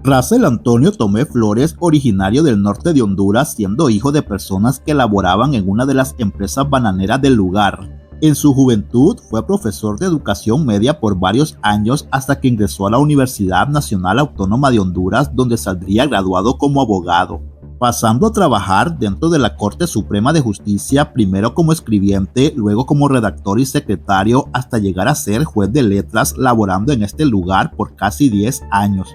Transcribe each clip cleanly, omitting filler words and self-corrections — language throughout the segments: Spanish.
Russell Antonio Tomé Flores, originario del norte de Honduras, siendo hijo de personas que laboraban en una de las empresas bananeras del lugar. En su juventud fue profesor de educación media por varios años hasta que ingresó a la Universidad Nacional Autónoma de Honduras, donde saldría graduado como abogado, pasando a trabajar dentro de la Corte Suprema de Justicia, primero como escribiente, luego como redactor y secretario, hasta llegar a ser juez de letras, laborando en este lugar por casi 10 años.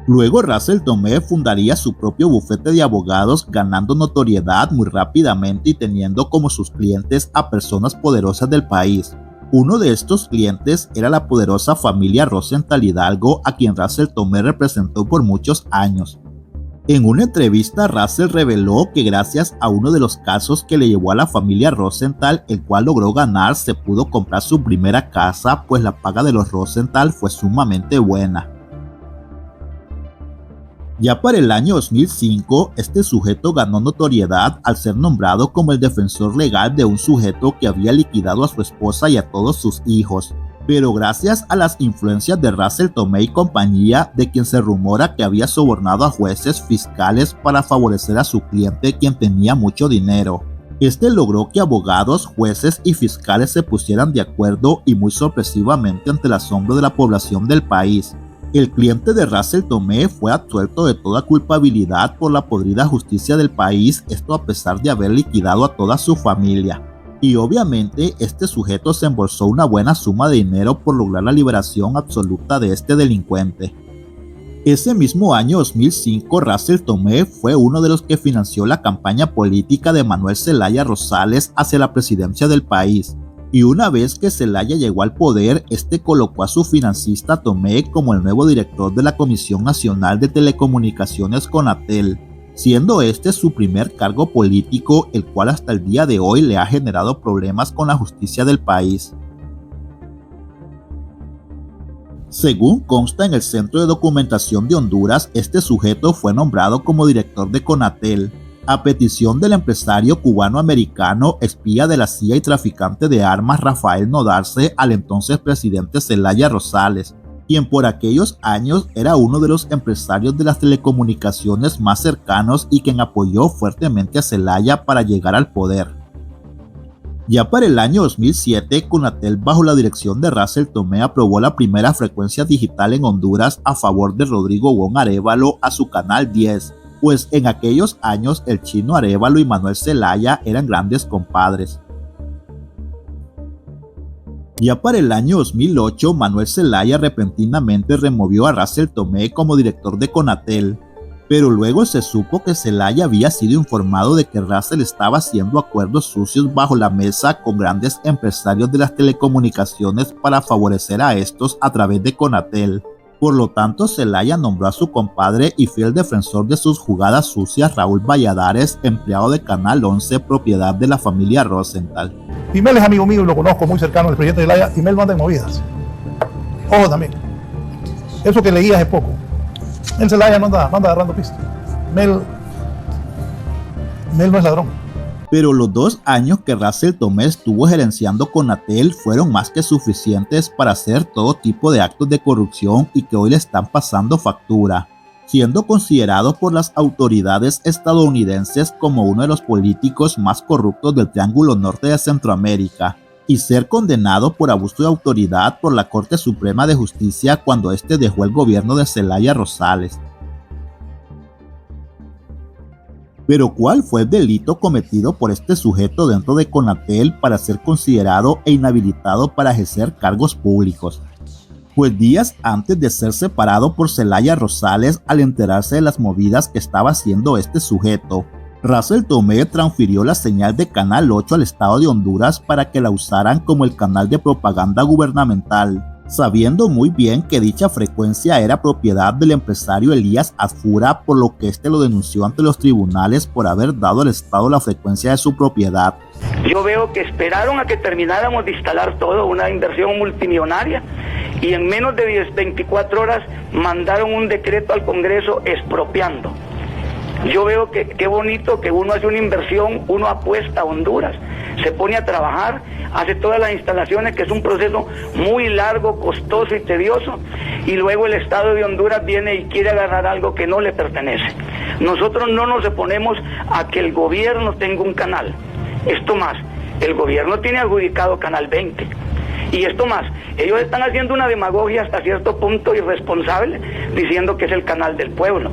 Luego Russell Tomé fundaría su propio bufete de abogados, ganando notoriedad muy rápidamente y teniendo como sus clientes a personas poderosas del país. Uno de estos clientes era la poderosa familia Rosenthal Hidalgo, a quien Russell Tomé representó por muchos años. En una entrevista, Russell reveló que gracias a uno de los casos que le llevó a la familia Rosenthal, el cual logró ganar, se pudo comprar su primera casa, pues la paga de los Rosenthal fue sumamente buena. Ya para el año 2005, este sujeto ganó notoriedad al ser nombrado como el defensor legal de un sujeto que había liquidado a su esposa y a todos sus hijos. Pero gracias a las influencias de Russell Tomé y compañía, de quien se rumora que había sobornado a jueces fiscales para favorecer a su cliente, quien tenía mucho dinero. Este logró que abogados, jueces y fiscales se pusieran de acuerdo y muy sorpresivamente, ante el asombro de la población del país, el cliente de Russell Tomé fue absuelto de toda culpabilidad por la podrida justicia del país, esto a pesar de haber liquidado a toda su familia. Y obviamente este sujeto se embolsó una buena suma de dinero por lograr la liberación absoluta de este delincuente. Ese mismo año 2005, Russell Tomé fue uno de los que financió la campaña política de Manuel Zelaya Rosales hacia la presidencia del país. Y una vez que Zelaya llegó al poder, este colocó a su financista Tomé como el nuevo director de la Comisión Nacional de Telecomunicaciones CONATEL, siendo este su primer cargo político, el cual hasta el día de hoy le ha generado problemas con la justicia del país. Según consta en el Centro de Documentación de Honduras, este sujeto fue nombrado como director de CONATEL, a petición del empresario cubano-americano, espía de la CIA y traficante de armas Rafael Nodarce, al entonces presidente Zelaya Rosales, quien por aquellos años era uno de los empresarios de las telecomunicaciones más cercanos y quien apoyó fuertemente a Zelaya para llegar al poder. Ya para el año 2007, CONATEL, bajo la dirección de Russell Tomé, aprobó la primera frecuencia digital en Honduras a favor de Rodrigo Wong Arévalo a su canal 10, pues en aquellos años el chino Arévalo y Manuel Zelaya eran grandes compadres. Ya para el año 2008, Manuel Zelaya repentinamente removió a Russell Tomé como director de CONATEL, pero luego se supo que Zelaya había sido informado de que Russell estaba haciendo acuerdos sucios bajo la mesa con grandes empresarios de las telecomunicaciones para favorecer a estos a través de CONATEL. Por lo tanto, Zelaya nombró a su compadre y fiel defensor de sus jugadas sucias, Raúl Valladares, empleado de Canal 11, propiedad de la familia Rosenthal. Imel es amigo mío y lo conozco muy cercano al presidente Zelaya. Imel no anda en movidas. Ojo también. Eso que leías es poco. El Zelaya no anda agarrando pistas. Imel no es ladrón. Pero los 2 años que Russell Tomé estuvo gerenciando CONATEL fueron más que suficientes para hacer todo tipo de actos de corrupción y que hoy le están pasando factura, siendo considerado por las autoridades estadounidenses como uno de los políticos más corruptos del Triángulo Norte de Centroamérica, y ser condenado por abuso de autoridad por la Corte Suprema de Justicia cuando este dejó el gobierno de Zelaya Rosales. Pero ¿cuál fue el delito cometido por este sujeto dentro de CONATEL para ser considerado e inhabilitado para ejercer cargos públicos? Pues días antes de ser separado por Zelaya Rosales, al enterarse de las movidas que estaba haciendo este sujeto, Russell Tomé transfirió la señal de Canal 8 al estado de Honduras para que la usaran como el canal de propaganda gubernamental, sabiendo muy bien que dicha frecuencia era propiedad del empresario Elías Azfura, por lo que este lo denunció ante los tribunales por haber dado al Estado la frecuencia de su propiedad. Yo veo que esperaron a que termináramos de instalar todo, una inversión multimillonaria, y en menos de 24 horas mandaron un decreto al Congreso expropiando. Yo veo que qué bonito que uno hace una inversión, uno apuesta a Honduras, se pone a trabajar, hace todas las instalaciones, que es un proceso muy largo, costoso y tedioso, y luego el Estado de Honduras viene y quiere agarrar algo que no le pertenece. Nosotros no nos oponemos a que el gobierno tenga un canal. Esto más, el gobierno tiene adjudicado Canal 20. Y esto más, ellos están haciendo una demagogia hasta cierto punto irresponsable, diciendo que es el canal del pueblo.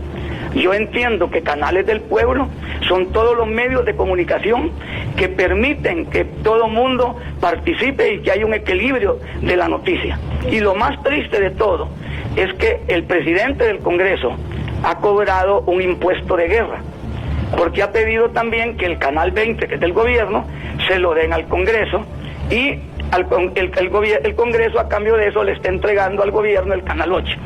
Yo entiendo que canales del pueblo son todos los medios de comunicación que permiten que todo mundo participe y que haya un equilibrio de la noticia. Y lo más triste de todo es que el presidente del Congreso ha cobrado un impuesto de guerra, porque ha pedido también que el Canal 20, que es del gobierno, se lo den al Congreso y el Congreso a cambio de eso le está entregando al gobierno el Canal 8.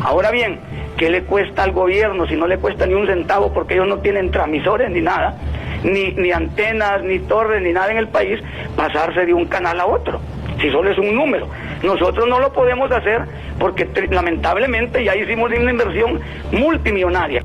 Ahora bien, ¿qué le cuesta al gobierno si no le cuesta ni un centavo porque ellos no tienen transmisores ni nada, ni antenas, ni torres, ni nada en el país, pasarse de un canal a otro? Si solo es un número. Nosotros no lo podemos hacer porque lamentablemente ya hicimos una inversión multimillonaria.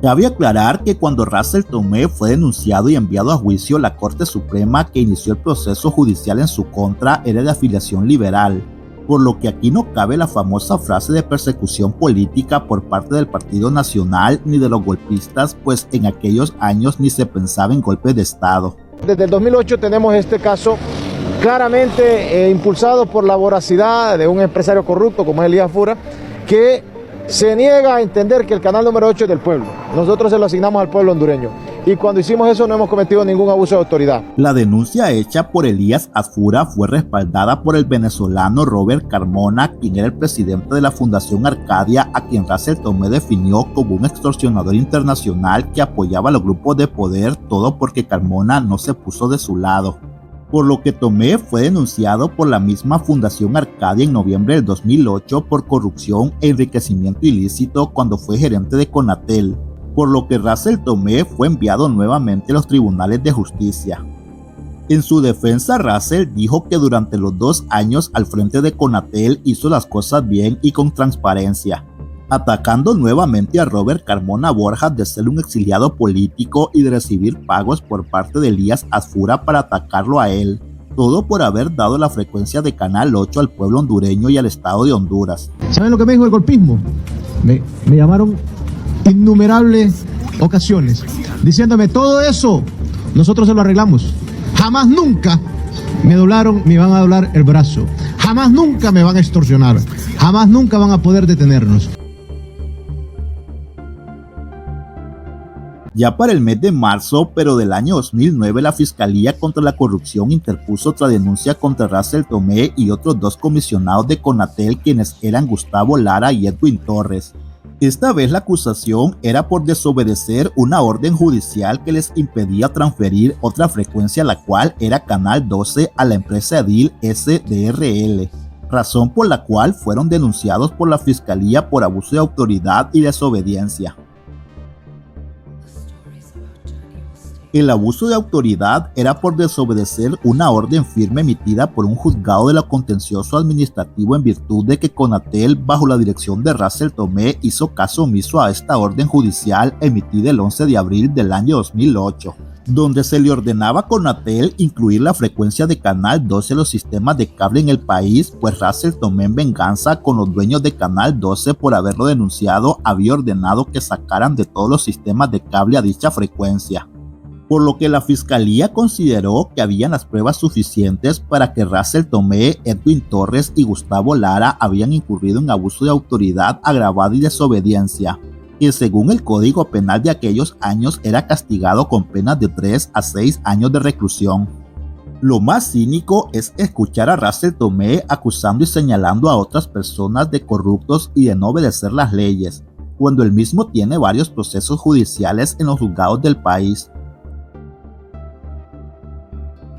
Cabe aclarar que cuando Russell Tomé fue denunciado y enviado a juicio, la Corte Suprema que inició el proceso judicial en su contra era de afiliación liberal, por lo que aquí no cabe la famosa frase de persecución política por parte del Partido Nacional ni de los golpistas, pues en aquellos años ni se pensaba en golpes de Estado. Desde el 2008 tenemos este caso claramente impulsado por la voracidad de un empresario corrupto como es Elías Fura, que se niega a entender que el canal número 8 es del pueblo. Nosotros se lo asignamos al pueblo hondureño. Y cuando hicimos eso no hemos cometido ningún abuso de autoridad. La denuncia hecha por Elías Asfura fue respaldada por el venezolano Robert Carmona, quien era el presidente de la Fundación Arcadia, a quien Russell Tomé definió como un extorsionador internacional que apoyaba a los grupos de poder, todo porque Carmona no se puso de su lado. Por lo que Tomé fue denunciado por la misma Fundación Arcadia en noviembre del 2008 por corrupción e enriquecimiento ilícito cuando fue gerente de Conatel, por lo que Russell Tomé fue enviado nuevamente a los tribunales de justicia. En su defensa, Russell dijo que durante los 2 años al frente de Conatel hizo las cosas bien y con transparencia, atacando nuevamente a Robert Carmona Borjas de ser un exiliado político y de recibir pagos por parte de Elías Asfura para atacarlo a él, todo por haber dado la frecuencia de Canal 8 al pueblo hondureño y al Estado de Honduras. ¿Saben lo que me dijo el golpismo? Me llamaron innumerables ocasiones diciéndome todo eso nosotros se lo arreglamos, jamás nunca me van a doblar el brazo, jamás nunca me van a extorsionar, jamás nunca van a poder detenernos. Ya para el mes de marzo, pero del año 2009, la Fiscalía contra la Corrupción interpuso otra denuncia contra Russell Tomé y otros 2 comisionados de Conatel, quienes eran Gustavo Lara y Edwin Torres. Esta vez la acusación era por desobedecer una orden judicial que les impedía transferir otra frecuencia, la cual era Canal 12, a la empresa edil SDRL, razón por la cual fueron denunciados por la Fiscalía por abuso de autoridad y desobediencia. El abuso de autoridad era por desobedecer una orden firme emitida por un juzgado de lo contencioso administrativo en virtud de que Conatel, bajo la dirección de Russell Tomé, hizo caso omiso a esta orden judicial emitida el 11 de abril del año 2008, donde se le ordenaba a Conatel incluir la frecuencia de Canal 12 en los sistemas de cable en el país, pues Russell Tomé, en venganza con los dueños de Canal 12 por haberlo denunciado, había ordenado que sacaran de todos los sistemas de cable a dicha frecuencia, por lo que la Fiscalía consideró que habían las pruebas suficientes para que Russell Tomé, Edwin Torres y Gustavo Lara habían incurrido en abuso de autoridad agravado y desobediencia, que según el Código Penal de aquellos años era castigado con penas de 3 a 6 años de reclusión. Lo más cínico es escuchar a Russell Tomé acusando y señalando a otras personas de corruptos y de no obedecer las leyes, cuando él mismo tiene varios procesos judiciales en los juzgados del país.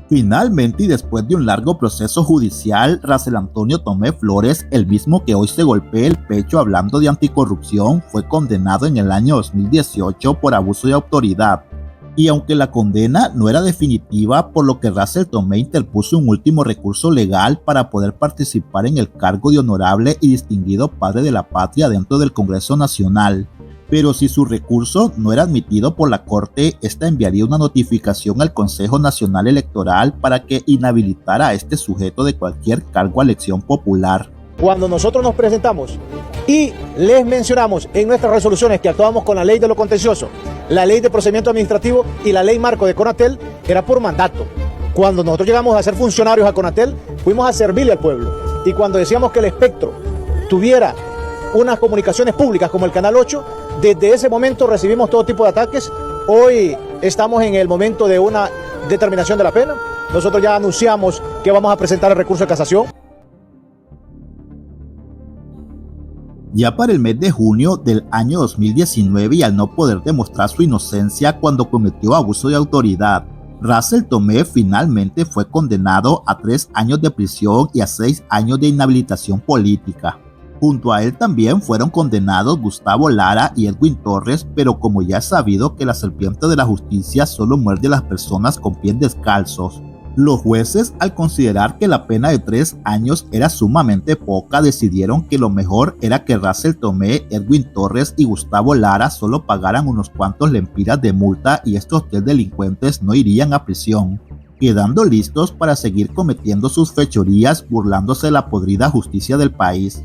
Finalmente, y después de un largo proceso judicial, Russell Antonio Tomé Flores, el mismo que hoy se golpea el pecho hablando de anticorrupción, fue condenado en el año 2018 por abuso de autoridad. Y aunque la condena no era definitiva, por lo que Russell Tomé interpuso un último recurso legal para poder participar en el cargo de honorable y distinguido padre de la patria dentro del Congreso Nacional, Pero si su recurso no era admitido por la Corte, esta enviaría una notificación al Consejo Nacional Electoral para que inhabilitara a este sujeto de cualquier cargo a elección popular. Cuando nosotros nos presentamos y les mencionamos en nuestras resoluciones que actuamos con la ley de lo contencioso, la ley de procedimiento administrativo y la ley marco de Conatel, era por mandato. Cuando nosotros llegamos a ser funcionarios a Conatel, fuimos a servirle al pueblo. Y cuando decíamos que el espectro tuviera unas comunicaciones públicas como el Canal 8, desde ese momento recibimos todo tipo de ataques. Hoy estamos en el momento de una determinación de la pena. Nosotros ya anunciamos que vamos a presentar el recurso de casación. Ya para el mes de junio del año 2019, y al no poder demostrar su inocencia cuando cometió abuso de autoridad, Russell Tomé finalmente fue condenado a 3 años de prisión y a 6 años de inhabilitación política. Junto a él también fueron condenados Gustavo Lara y Edwin Torres, pero como ya es sabido que la serpiente de la justicia solo muerde a las personas con pies descalzos, los jueces, al considerar que la pena de 3 años era sumamente poca, decidieron que lo mejor era que Russell Tomé, Edwin Torres y Gustavo Lara solo pagaran unos cuantos lempiras de multa y estos 3 delincuentes no irían a prisión, quedando listos para seguir cometiendo sus fechorías burlándose de la podrida justicia del país.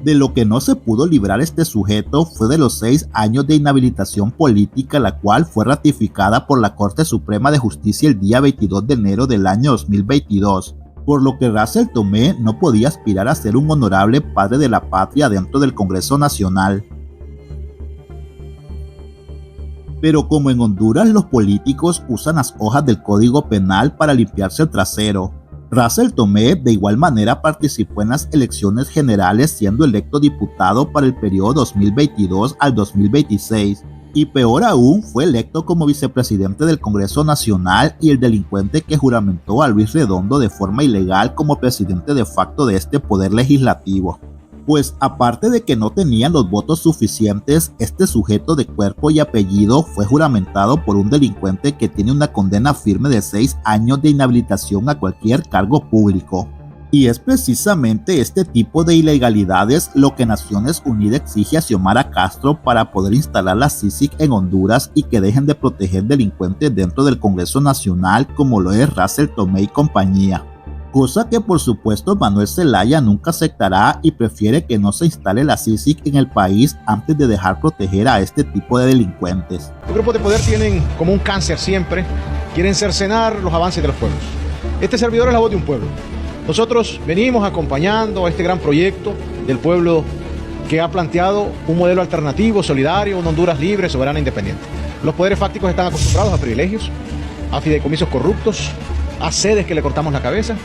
De lo que no se pudo librar este sujeto fue de los 6 años de inhabilitación política, la cual fue ratificada por la Corte Suprema de Justicia el día 22 de enero del año 2022, por lo que Russell Tomé no podía aspirar a ser un honorable padre de la patria dentro del Congreso Nacional. Pero como en Honduras los políticos usan las hojas del Código Penal para limpiarse el trasero, Russell Tomé de igual manera participó en las elecciones generales siendo electo diputado para el periodo 2022 al 2026 y peor aún fue electo como vicepresidente del Congreso Nacional y el delincuente que juramentó a Luis Redondo de forma ilegal como presidente de facto de este poder legislativo. Pues aparte de que no tenían los votos suficientes, este sujeto de cuerpo y apellido fue juramentado por un delincuente que tiene una condena firme de 6 años de inhabilitación a cualquier cargo público. Y es precisamente este tipo de ilegalidades lo que Naciones Unidas exige a Xiomara Castro para poder instalar la CICIG en Honduras y que dejen de proteger delincuentes dentro del Congreso Nacional como lo es Russell Tomé y compañía. Cosa que por supuesto Manuel Zelaya nunca aceptará y prefiere que no se instale la CICIG en el país antes de dejar proteger a este tipo de delincuentes. Los grupos de poder tienen como un cáncer siempre, quieren cercenar los avances de los pueblos. Este servidor es la voz de un pueblo. Nosotros venimos acompañando a este gran proyecto del pueblo que ha planteado un modelo alternativo, solidario, una Honduras libre, soberana e independiente. Los poderes fácticos están acostumbrados a privilegios, a fideicomisos corruptos, a sedes que le cortamos la cabeza,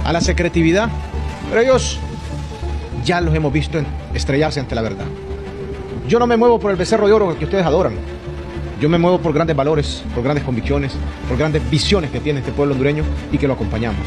a la secretividad, pero ellos ya los hemos visto estrellarse ante la verdad. Yo no me muevo por el becerro de oro que ustedes adoran. Yo me muevo por grandes valores, por grandes convicciones, por grandes visiones que tiene este pueblo hondureño y que lo acompañamos.